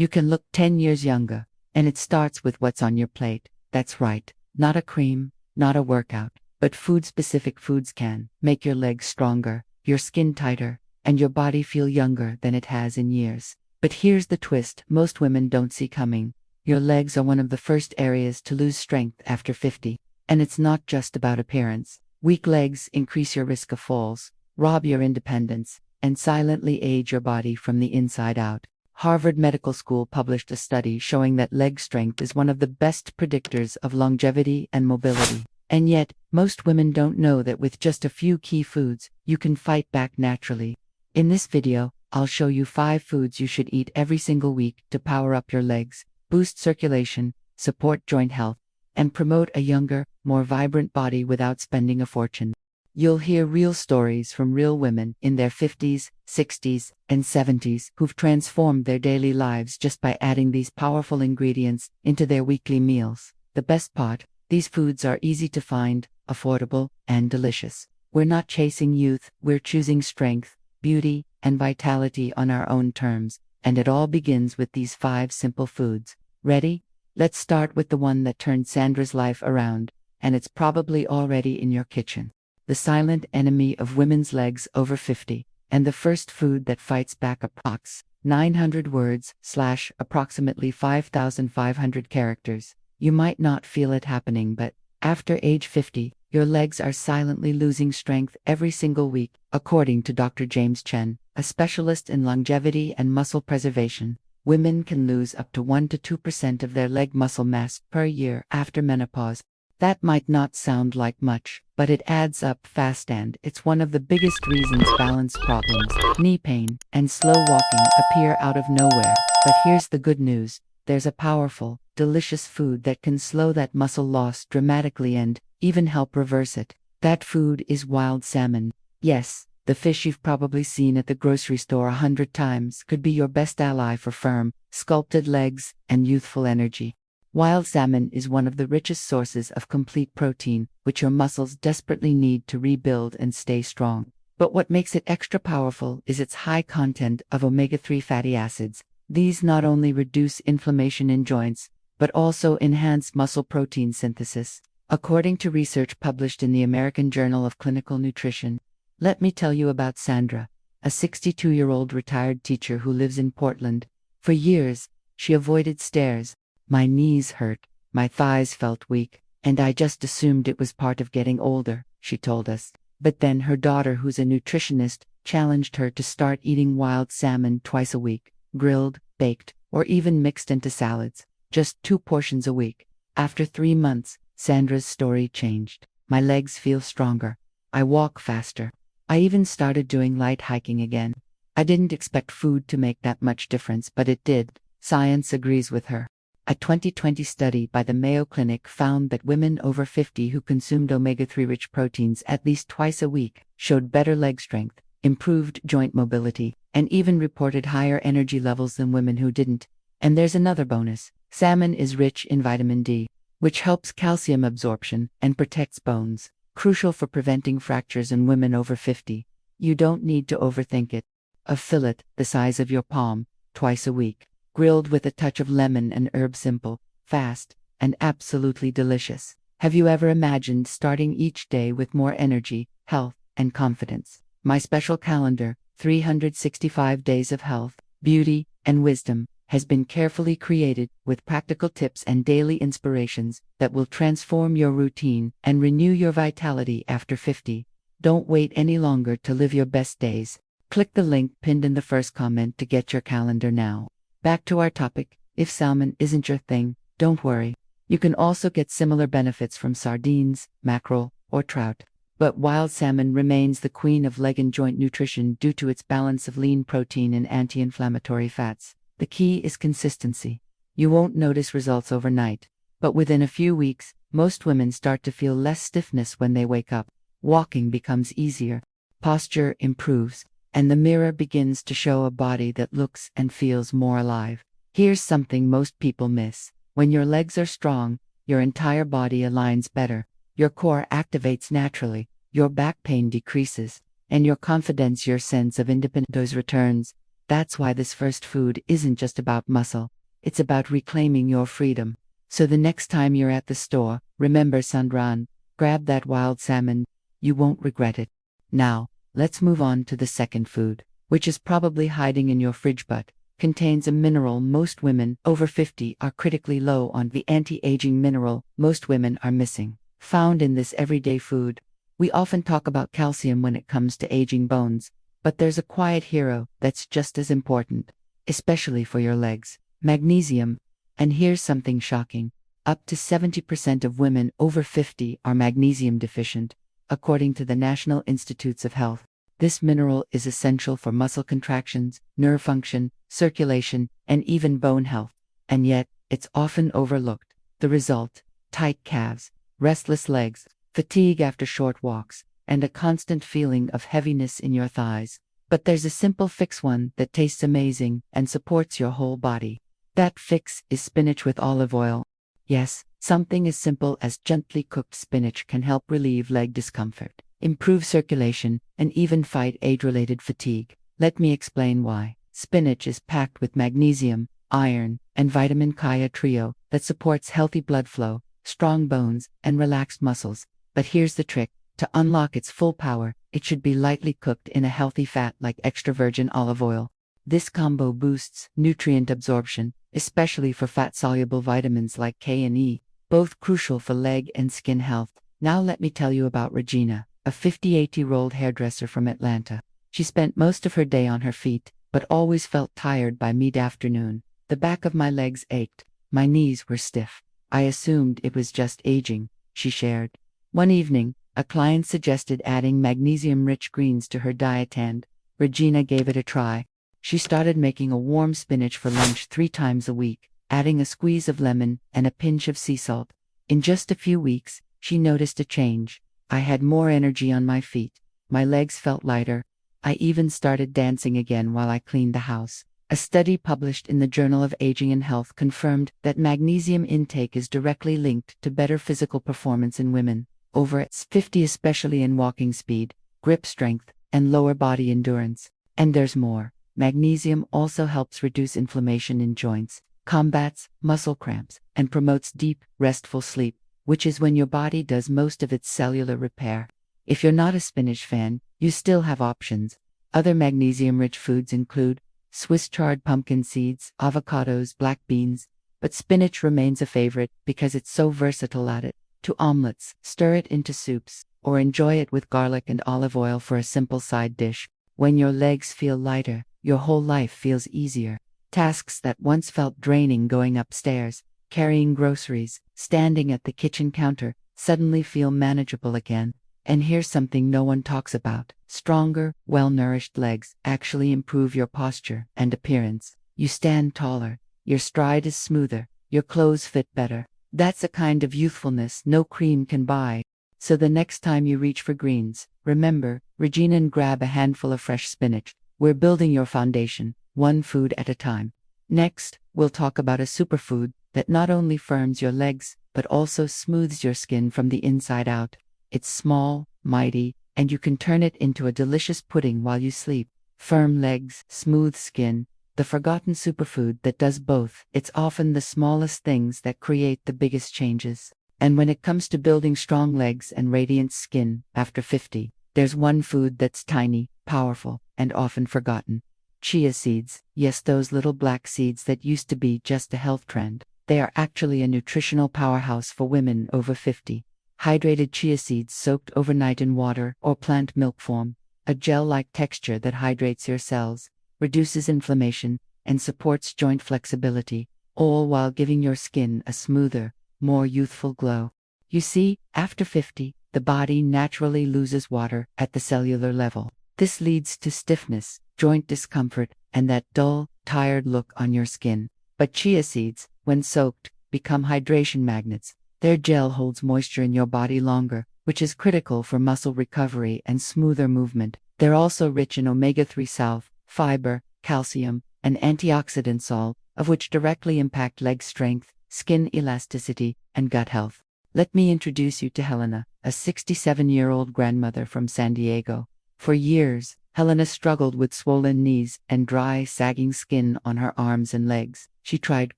You can look 10 years younger, and it starts with what's on your plate. That's right, not a cream, not a workout, but food-specific foods can make your legs stronger, your skin tighter, and your body feel younger than it has in years. But here's the twist most women don't see coming. Your legs are one of the first areas to lose strength after 50. And it's not just about appearance. Weak legs increase your risk of falls, rob your independence, and silently age your body from the inside out. Harvard Medical School published a study showing that leg strength is one of the best predictors of longevity and mobility. And yet, most women don't know that with just a few key foods, you can fight back naturally. In this video, I'll show you 5 foods you should eat every single week to power up your legs, boost circulation, support joint health, and promote a younger, more vibrant body without spending a fortune. You'll hear real stories from real women in their 50s, 60s, and 70s who've transformed their daily lives just by adding these powerful ingredients into their weekly meals. The best part, these foods are easy to find, affordable, and delicious. We're not chasing youth, we're choosing strength, beauty, and vitality on our own terms, and it all begins with these 5 simple foods. Ready? Let's start with the one that turned Sandra's life around, and it's probably already in your kitchen. The silent enemy of women's legs over 50, and the first food that fights back approx. 900 words / approximately 5,500 characters. You might not feel it happening, but after age 50, your legs are silently losing strength every single week, according to Dr. James Chen, a specialist in longevity and muscle preservation. Women can lose up to 1 to 2% of their leg muscle mass per year after menopause. That might not sound like much, but it adds up fast, and it's one of the biggest reasons balance problems, knee pain, and slow walking appear out of nowhere. But here's the good news. There's a powerful, delicious food that can slow that muscle loss dramatically and even help reverse it. That food is wild salmon. Yes, the fish you've probably seen at the grocery store 100 times could be your best ally for firm, sculpted legs and youthful energy. Wild salmon is one of the richest sources of complete protein, which your muscles desperately need to rebuild and stay strong. But what makes it extra powerful is its high content of omega-3 fatty acids. These not only reduce inflammation in joints, but also enhance muscle protein synthesis. According to research published in the American Journal of Clinical Nutrition, let me tell you about Sandra, a 62-year-old retired teacher who lives in Portland. For years, she avoided stairs. My knees hurt, my thighs felt weak, and I just assumed it was part of getting older, she told us. But then her daughter, who's a nutritionist, challenged her to start eating wild salmon twice a week, grilled, baked, or even mixed into salads, just 2 portions a week. After 3 months, Sandra's story changed. My legs feel stronger. I walk faster. I even started doing light hiking again. I didn't expect food to make that much difference, but it did. Science agrees with her. A 2020 study by the Mayo Clinic found that women over 50 who consumed omega-3 rich proteins at least twice a week showed better leg strength, improved joint mobility, and even reported higher energy levels than women who didn't. And there's another bonus. Salmon is rich in vitamin D, which helps calcium absorption and protects bones, crucial for preventing fractures in women over 50. You don't need to overthink it. A fillet the size of your palm, twice a week, grilled with a touch of lemon and herb, simple, fast, and absolutely delicious. Have you ever imagined starting each day with more energy, health, and confidence? My special calendar, 365 Days of Health, Beauty, and Wisdom, has been carefully created with practical tips and daily inspirations that will transform your routine and renew your vitality after 50. Don't wait any longer to live your best days. Click the link pinned in the first comment to get your calendar now. Back to our topic. If salmon isn't your thing, don't worry. You can also get similar benefits from sardines, mackerel, or trout. But wild salmon remains the queen of leg and joint nutrition due to its balance of lean protein and anti-inflammatory fats. The key is consistency. You won't notice results overnight, but within a few weeks, most women start to feel less stiffness when they wake up. Walking becomes easier, posture improves, and the mirror begins to show a body that looks and feels more alive. Here's something most people miss. When your legs are strong, your entire body aligns better, your core activates naturally, your back pain decreases, and your confidence, your sense of independence returns. That's why this first food isn't just about muscle, it's about reclaiming your freedom. So the next time you're at the store, remember Sandran, grab that wild salmon, you won't regret it. Now, let's move on to the second food, which is probably hiding in your fridge but contains a mineral most women over 50 are critically low on, the anti-aging mineral most women are missing. Found in this everyday food. We often talk about calcium when it comes to aging bones, but there's a quiet hero that's just as important, especially for your legs: magnesium. And here's something shocking. Up to 70% of women over 50 are magnesium deficient, according to the National Institutes of Health. This mineral is essential for muscle contractions, nerve function, circulation, and even bone health. And yet, it's often overlooked. The result: tight calves, restless legs, fatigue after short walks, and a constant feeling of heaviness in your thighs. But there's a simple fix, one that tastes amazing and supports your whole body. That fix is spinach with olive oil. Yes, something as simple as gently cooked spinach can help relieve leg discomfort, improve circulation, and even fight age-related fatigue. Let me explain why. Spinach is packed with magnesium, iron, and vitamin K, a trio that supports healthy blood flow, strong bones, and relaxed muscles. But here's the trick. To unlock its full power, it should be lightly cooked in a healthy fat like extra virgin olive oil. This combo boosts nutrient absorption, especially for fat-soluble vitamins like K and E, both crucial for leg and skin health. Now let me tell you about Regina, a 58-year-old hairdresser from Atlanta. She spent most of her day on her feet, but always felt tired by mid-afternoon. The back of my legs ached, my knees were stiff. I assumed it was just aging, she shared. One evening, a client suggested adding magnesium-rich greens to her diet and Regina gave it a try. She started making a warm spinach for lunch 3 times a week, adding a squeeze of lemon and a pinch of sea salt. In just a few weeks, she noticed a change. I had more energy on my feet. My legs felt lighter. I even started dancing again while I cleaned the house. A study published in the Journal of Aging and Health confirmed that magnesium intake is directly linked to better physical performance in women over 50, especially in walking speed, grip strength, and lower body endurance. And there's more. Magnesium also helps reduce inflammation in joints, combats muscle cramps, and promotes deep, restful sleep, which is when your body does most of its cellular repair. If you're not a spinach fan, you still have options. Other magnesium-rich foods include Swiss chard pumpkin seeds, avocados, black beans, but spinach remains a favorite because it's so versatile. Add it to omelets, stir it into soups, or enjoy it with garlic and olive oil for a simple side dish. When your legs feel lighter, your whole life feels easier. Tasks that once felt draining, going upstairs, carrying groceries, standing at the kitchen counter, suddenly feel manageable again. And here's something no one talks about. Stronger, well-nourished legs actually improve your posture and appearance. You stand taller, your stride is smoother, your clothes fit better. That's a kind of youthfulness no cream can buy. So the next time you reach for greens, remember, Regina, and grab a handful of fresh spinach. We're building your foundation, one food at a time. Next, we'll talk about a superfood that not only firms your legs, but also smooths your skin from the inside out. It's small, mighty, and you can turn it into a delicious pudding while you sleep. Firm legs, smooth skin, the forgotten superfood that does both. It's often the smallest things that create the biggest changes. And when it comes to building strong legs and radiant skin after 50, there's one food that's tiny, powerful, and often forgotten. Chia seeds. Yes, those little black seeds that used to be just a health trend. They are actually a nutritional powerhouse for women over 50. Hydrated chia seeds soaked overnight in water or plant milk form a gel-like texture that hydrates your cells, reduces inflammation, and supports joint flexibility, all while giving your skin a smoother, more youthful glow. You see, after 50, the body naturally loses water at the cellular level. This leads to stiffness, joint discomfort, and that dull, tired look on your skin. But chia seeds, when soaked, become hydration magnets. Their gel holds moisture in your body longer, which is critical for muscle recovery and smoother movement. They're also rich in omega-3 salve, fiber, calcium, and antioxidants, all of which directly impact leg strength, skin elasticity, and gut health. Let me introduce you to Helena, a 67-year-old grandmother from San Diego. For years, Helena struggled with swollen knees and dry, sagging skin on her arms and legs. She tried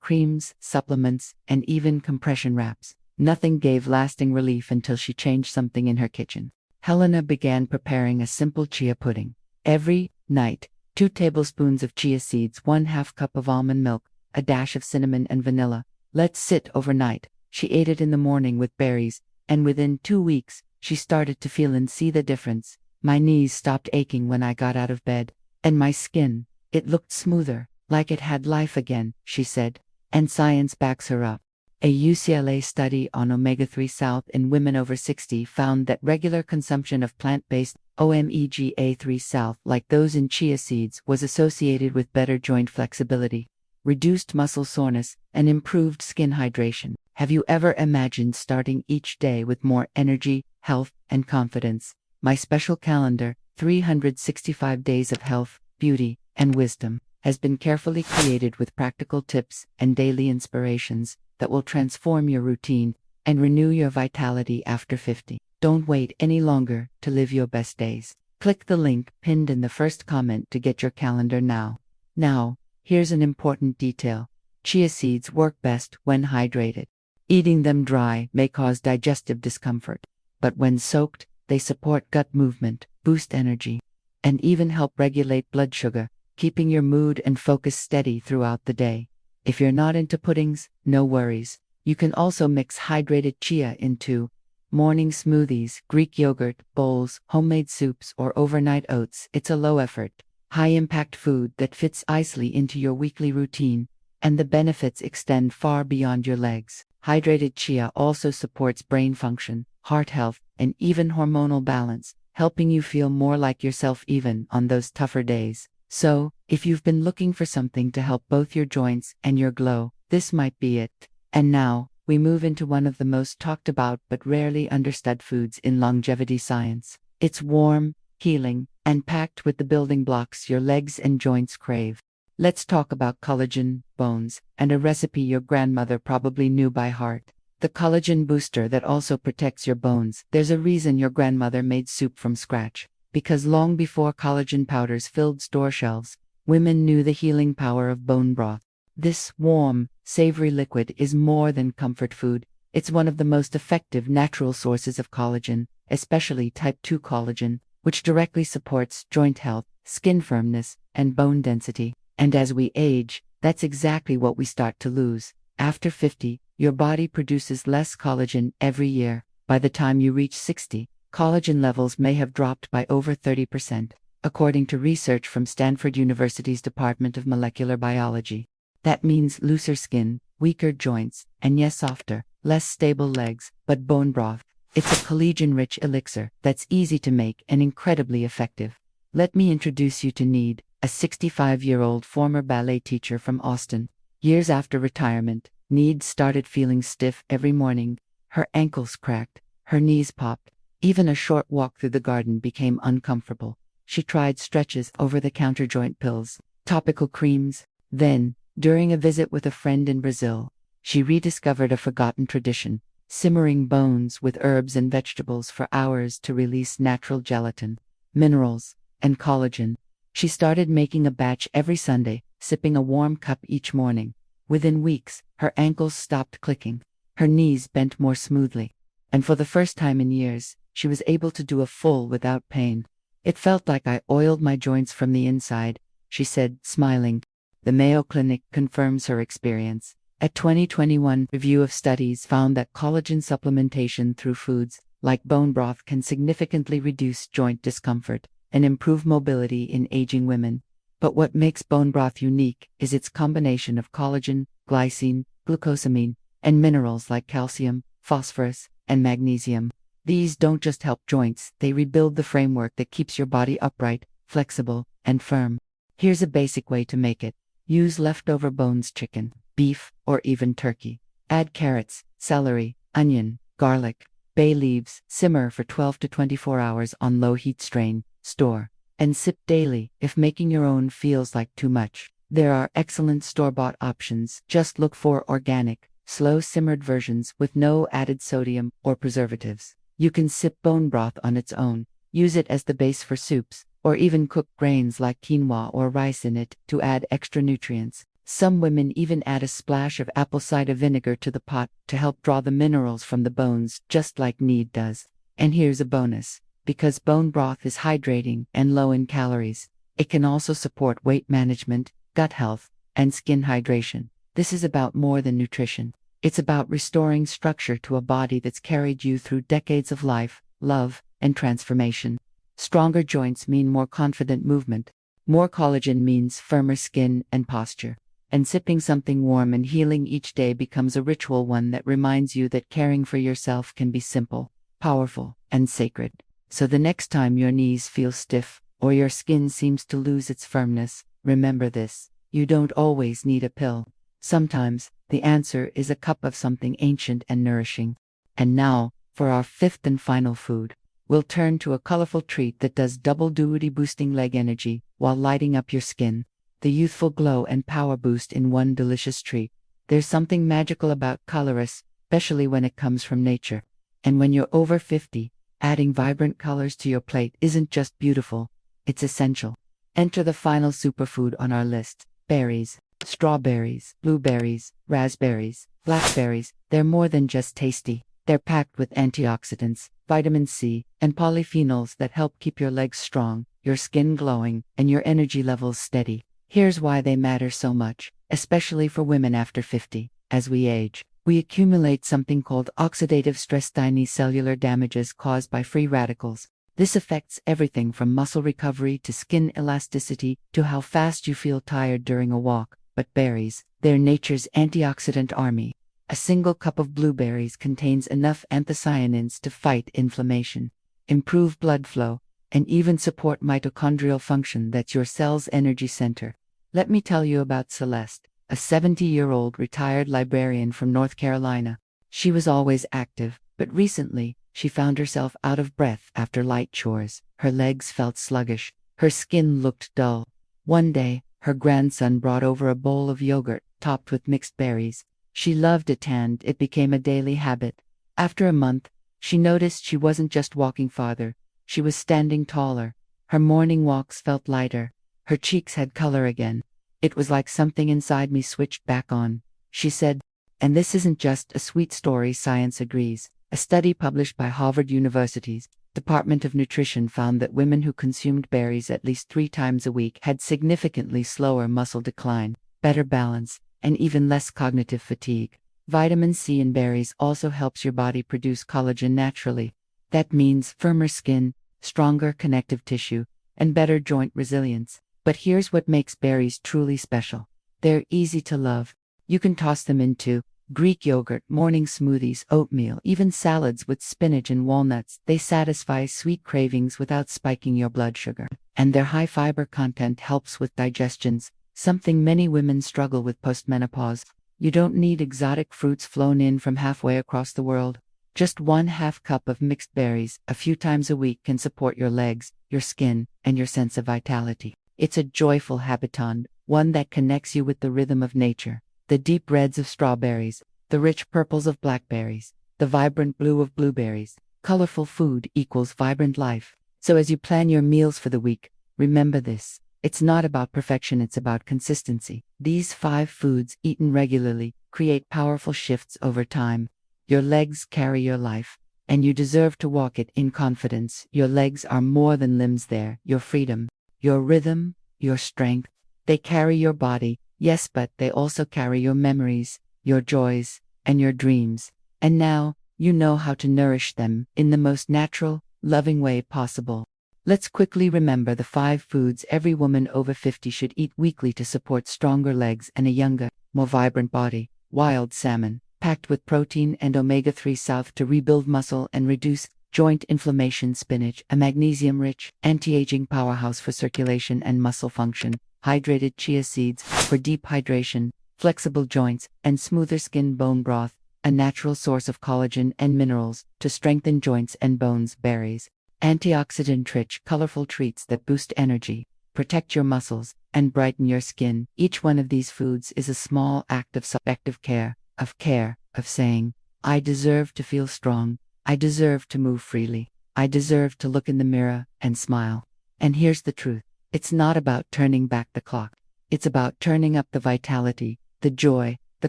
creams, supplements, and even compression wraps. Nothing gave lasting relief until she changed something in her kitchen. Helena began preparing a simple chia pudding. Every night, 2 tablespoons of chia seeds, 1/2 cup of almond milk, a dash of cinnamon and vanilla. Let sit overnight. She ate it in the morning with berries, and within 2 weeks, she started to feel and see the difference. My knees stopped aching when I got out of bed, and my skin, it looked smoother, like it had life again, she said. And science backs her up. A UCLA study on omega-3 South in women over 60 found that regular consumption of plant-based omega-3 South like those in chia seeds was associated with better joint flexibility, reduced muscle soreness, and improved skin hydration. Have you ever imagined starting each day with more energy, health, and confidence? My special calendar, 365 Days of Health, Beauty, and Wisdom, has been carefully created with practical tips and daily inspirations that will transform your routine and renew your vitality after 50. Don't wait any longer to live your best days. Click the link pinned in the first comment to get your calendar now. Now, here's an important detail. Chia seeds work best when hydrated. Eating them dry may cause digestive discomfort, but when soaked, they support gut movement, boost energy, and even help regulate blood sugar, keeping your mood and focus steady throughout the day. If you're not into puddings, no worries. You can also mix hydrated chia into morning smoothies, Greek yogurt, bowls, homemade soups, or overnight oats. It's a low-effort, high-impact food that fits easily into your weekly routine, and the benefits extend far beyond your legs. Hydrated chia also supports brain function, heart health, and even hormonal balance, helping you feel more like yourself even on those tougher days. So, if you've been looking for something to help both your joints and your glow, this might be it. And now, we move into one of the most talked about but rarely understood foods in longevity science. It's warm, healing, and packed with the building blocks your legs and joints crave. Let's talk about collagen, bones, and a recipe your grandmother probably knew by heart. The collagen booster that also protects your bones. There's a reason your grandmother made soup from scratch. Because long before collagen powders filled store shelves, women knew the healing power of bone broth. This warm, savory liquid is more than comfort food. It's one of the most effective natural sources of collagen, especially type 2 collagen, which directly supports joint health, skin firmness, and bone density. And as we age, that's exactly what we start to lose. After 50, your body produces less collagen every year. By the time you reach 60, collagen levels may have dropped by over 30%, according to research from Stanford University's Department of Molecular Biology. That means looser skin, weaker joints, and yes, softer, less stable legs, but bone broth. It's a collagen-rich elixir that's easy to make and incredibly effective. Let me introduce you to Need, a 65-year-old former ballet teacher from Austin. Years after retirement, Need started feeling stiff every morning. Her ankles cracked, her knees popped. Even a short walk through the garden became uncomfortable. She tried stretches, over-the-counter joint pills, topical creams. Then, during a visit with a friend in Brazil, she rediscovered a forgotten tradition, simmering bones with herbs and vegetables for hours to release natural gelatin, minerals, and collagen. She started making a batch every Sunday, sipping a warm cup each morning. Within weeks, her ankles stopped clicking, her knees bent more smoothly, and for the first time in years, she was able to do a full without pain. It felt like I oiled my joints from the inside, she said, smiling. The Mayo Clinic confirms her experience. A 2021 review of studies found that collagen supplementation through foods, like bone broth, can significantly reduce joint discomfort and improve mobility in aging women. But what makes bone broth unique is its combination of collagen, glycine, glucosamine, and minerals like calcium, phosphorus, and magnesium. These don't just help joints, they rebuild the framework that keeps your body upright, flexible, and firm. Here's a basic way to make it. Use leftover bones, chicken, beef, or even turkey. Add carrots, celery, onion, garlic, bay leaves, simmer for 12 to 24 hours on low heat, strain, store, and sip daily if making your own feels like too much. There are excellent store-bought options. Just look for organic, slow-simmered versions with no added sodium or preservatives. You can sip bone broth on its own, use it as the base for soups, or even cook grains like quinoa or rice in it to add extra nutrients. Some women even add a splash of apple cider vinegar to the pot to help draw the minerals from the bones, just like mead does. And here's a bonus. Because bone broth is hydrating and low in calories, it can also support weight management, gut health, and skin hydration. This is about more than nutrition. It's about restoring structure to a body that's carried you through decades of life, love, and transformation. Stronger joints mean more confident movement. More collagen means firmer skin and posture. And sipping something warm and healing each day becomes a ritual, one that reminds you that caring for yourself can be simple, powerful, and sacred. So the next time your knees feel stiff, or your skin seems to lose its firmness, remember this: you don't always need a pill. Sometimes, the answer is a cup of something ancient and nourishing. And now, for our fifth and final food, we'll turn to a colorful treat that does double duty, boosting leg energy while lighting up your skin. The youthful glow and power boost in one delicious treat. There's something magical about colorus, especially when it comes from nature. And when you're over 50, adding vibrant colors to your plate isn't just beautiful, it's essential. Enter the final superfood on our list: berries. Strawberries, blueberries, raspberries, blackberries. They're more than just tasty. They're packed with antioxidants, vitamin C, and polyphenols that help keep your legs strong, your skin glowing, and your energy levels steady. Here's why they matter so much, especially for women after 50. As we age, we accumulate something called oxidative stress, tiny cellular damages caused by free radicals. This affects everything from muscle recovery to skin elasticity to how fast you feel tired during a walk. But berries, they're nature's antioxidant army. A single cup of blueberries contains enough anthocyanins to fight inflammation, improve blood flow, and even support mitochondrial function, that's your cell's energy center. Let me tell you about Celeste, a 70-year-old retired librarian from North Carolina. She was always active, but recently, she found herself out of breath after light chores. Her legs felt sluggish. Her skin looked dull. One day, her grandson brought over a bowl of yogurt topped with mixed berries. She loved it, and it became a daily habit. After a month, she noticed she wasn't just walking farther, she was standing taller. Her morning walks felt lighter. Her cheeks had color again. It was like something inside me switched back on, she said. And this isn't just a sweet story, science agrees. A study published by Harvard University's Department of Nutrition found that women who consumed berries at least 3 times a week had significantly slower muscle decline, better balance, and even less cognitive fatigue. Vitamin C in berries also helps your body produce collagen naturally. That means firmer skin, stronger connective tissue, and better joint resilience. But here's what makes berries truly special. They're easy to love. You can toss them into Greek yogurt, morning smoothies, oatmeal, even salads with spinach and walnuts. They satisfy sweet cravings without spiking your blood sugar. And their high fiber content helps with digestions, something many women struggle with postmenopause. You don't need exotic fruits flown in from halfway across the world. Just 1/2 cup of mixed berries a few times a week can support your legs, your skin, and your sense of vitality. It's a joyful habitant, one that connects you with the rhythm of nature. The deep reds of strawberries, the rich purples of blackberries, the vibrant blue of blueberries. Colorful food equals vibrant life. So as you plan your meals for the week, remember this: it's not about perfection, it's about consistency. These 5 foods, eaten regularly, create powerful shifts over time. Your legs carry your life, and you deserve to walk it in confidence. Your legs are more than limbs, they're your freedom, your rhythm, your strength. They carry your body, yes, but they also carry your memories, your joys, and your dreams. And now, you know how to nourish them in the most natural, loving way possible. Let's quickly remember the 5 foods every woman over 50 should eat weekly to support stronger legs and a younger, more vibrant body. Wild salmon, packed with protein and omega-3 south to rebuild muscle and reduce joint inflammation. Spinach, a magnesium-rich, anti-aging powerhouse for circulation and muscle function. Hydrated chia seeds, for deep hydration, flexible joints, and smoother skin. Bone broth, a natural source of collagen and minerals to strengthen joints and bones. Berries, antioxidant-rich, colorful treats that boost energy, protect your muscles, and brighten your skin. Each one of these foods is a small act of subjective care, of saying, I deserve to feel strong, I deserve to move freely, I deserve to look in the mirror and smile. And here's the truth. It's not about turning back the clock. It's about turning up the vitality, the joy, the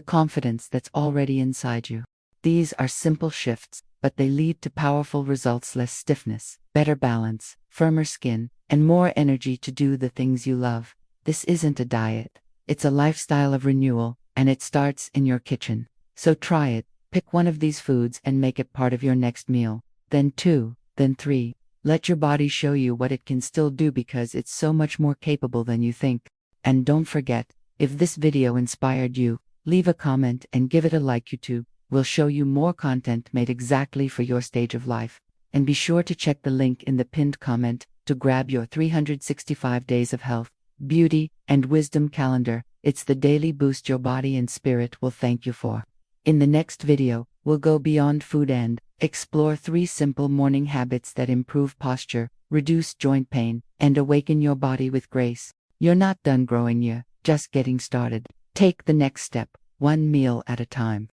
confidence that's already inside you. These are simple shifts, but they lead to powerful results: less stiffness, better balance, firmer skin, and more energy to do the things you love. This isn't a diet. It's a lifestyle of renewal, and it starts in your kitchen. So try it. Pick one of these foods and make it part of your next meal. Then 2, then 3. Let your body show you what it can still do, because it's so much more capable than you think. And don't forget, if this video inspired you, leave a comment and give it a like. YouTube will show you more content made exactly for your stage of life. And be sure to check the link in the pinned comment to grab your 365 days of health, beauty, and wisdom calendar. It's the daily boost your body and spirit will thank you for. In the next video, we'll go beyond food and explore 3 simple morning habits that improve posture, reduce joint pain, and awaken your body with grace. You're not done growing, you're just getting started. Take the next step, one meal at a time.